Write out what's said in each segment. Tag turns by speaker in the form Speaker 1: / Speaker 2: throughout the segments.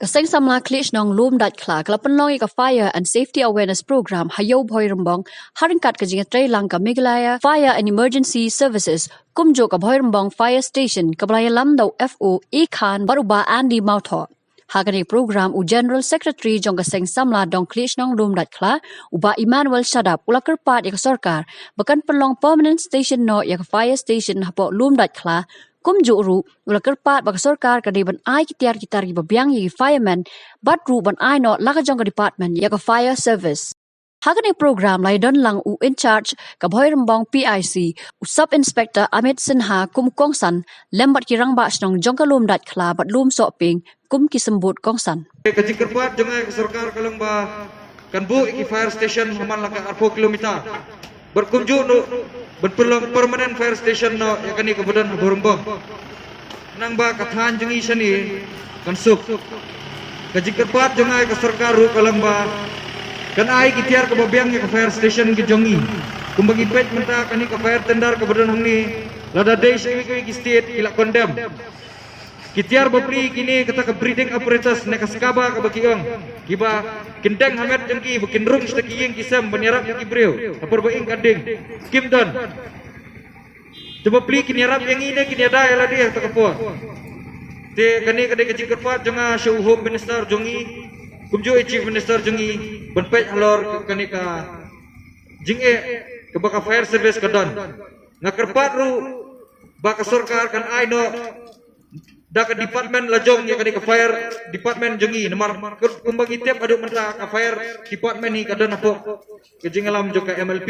Speaker 1: Seng Samla Khliehshnong Lumdaitkhla Pynlong ika Fire and Safety Awareness Program hayo Bhoirymbong haringkat ka jinga Trailang ka Meghalaya Fire and Emergency Services kumjo ka Bhoirymbong Fire Station kablaya lamdaw FO Khan baruba Andy Mautho. Hagani program u General Secretary jong ka Seng Samla dong Khliehshnong Lumdaitkhla uba Emmanuel Shadap ulakar pat ika sarkar bakan Pynlong Permanent Station no ika Fire Station hapo Lumdaitkhla kumjuru ulakar pat bak sarkar kadi ban ai kitar gibabyang yi fireman batru ban ai no lakajong ka department ya ka fire service. Hagani program lai don lang u in charge ka Bhoirymbong PIC u sub inspector Amit Sinha kum kongsan lembat kirang ba snong jong ka Lumdaitkhla bat lum soping kum kisembut kongsan.
Speaker 2: Kajikar pat jangai ka sarkar kalang ba kan bu iki fire station haman laka 4 kilometer berkunjung no berpeluang permanent fire station no yakani kemudian Bhoirymbong nang ba kathan jengi sani kan sup kajikar pat jangai ka sarkar ru kalang ba kan ai kitiar ke babyang ke fire station ke jongi kumbagi pet menta kani ke fire tender kemudian hangni lada days ki state ila condemn kitiar bapri kini kata ke breathing apparatus ne kaskaba ke bakiang kiba kendeng hamet jengki bukin rung stekiyeng kisam banyarap ki breu apor baing kading kim don coba pli kinirap yang ini kini ada ela dia takapo te kani kade kajikar pat jonga show home minister jongi kumjo chief minister jongi benpet halor kani ka jinge ke baka fire service kadon ngakerpat ru baka sarkar kan ai no dak department lajong ya kani ka fire department jongi nomor kumbagi tiap aduk mentra ka fire department ni kadon apo ke jingalam joka MLP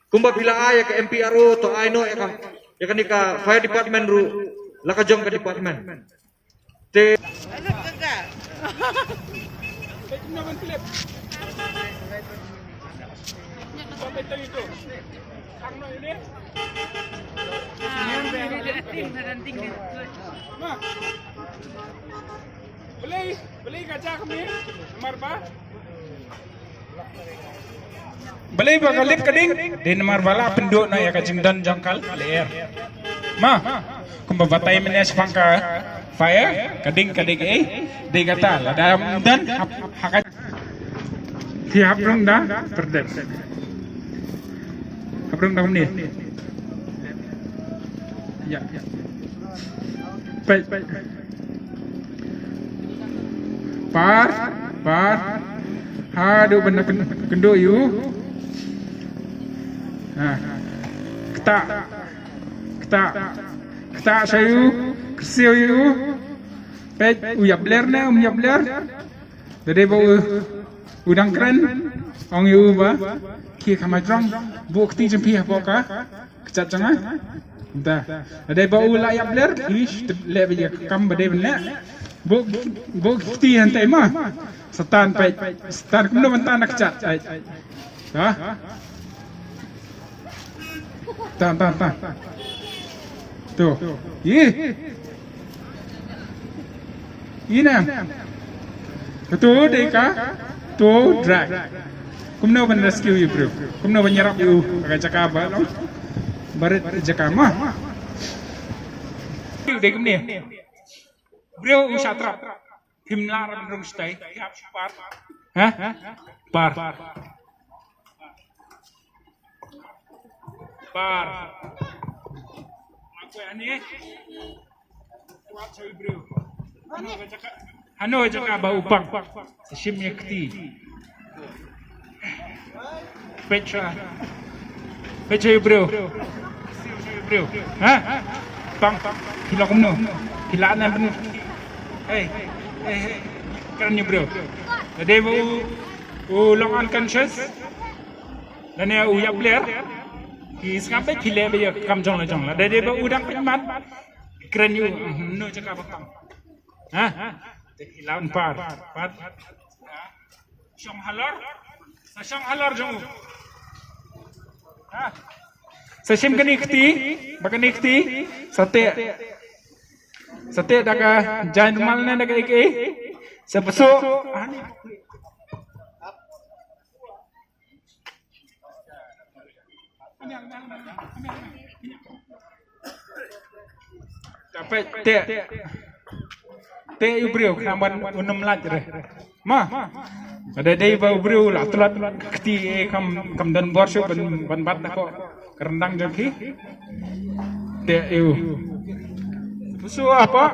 Speaker 2: kumba bila ay ka MPRO to ai no ya kani ka fire department ru lakajong ka department te
Speaker 3: Beli kaca kami, nomor ba? Beli bakalip kading, di nomor bala penduk na ya kajing dan jangkal leer. Kumbabatay menes pangka fire, kading di kata ada dan hakat tiap rong dah terdep. Haprong dah ni. Ya. Baik. Par. Aduh benda kendo you. Ketak sayu, kesiu you. Baik, uyap ler. Jadi bau udang keren, ong you ba. Kia kamajrong, bukti jempi apa ka? Kecat jangan. Dah. Ada bau layak ler, ish lebih je kam bade benar. Bukti hantai mah. Setan kemudian mentan nak kecat. Dah. Tan. Tuh. Ini. Betul deka. Tuh drag. Kumno ban rescue you bro. Kumno ban nyarap you agak cakaba no. Baret jakama. Dek ni. Bro usatrap. Himlar ban rung stay. Yap par. Par. Aku ani. Kuat cai bro. Hano jakaba upang. Sim yakti. Pecha bro. Pang kilo kumno. Kilaan na benar. Hey. Keren bro. Jadi long unconscious. Dan ya uyap ler. Is ngapai kile be kam jong la. Jadi udang penmat. Keren you. No cakap pang. Kilaan par. Syong halor jong. Seshim kenikti, sate daga jain malnya daga ike, sepeso. Dapat te ubriu khaman unam laj re ma ada dei ba ubriu la tlat kti kam dan borsho ban bat ko kerendang joki te eu musuh apa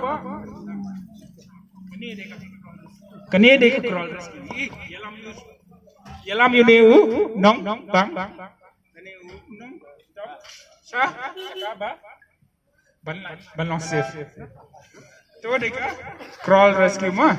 Speaker 3: kani de krol yalam yu neu nong bang kani nong sa ba ban long safe tu deka crawl rescue mah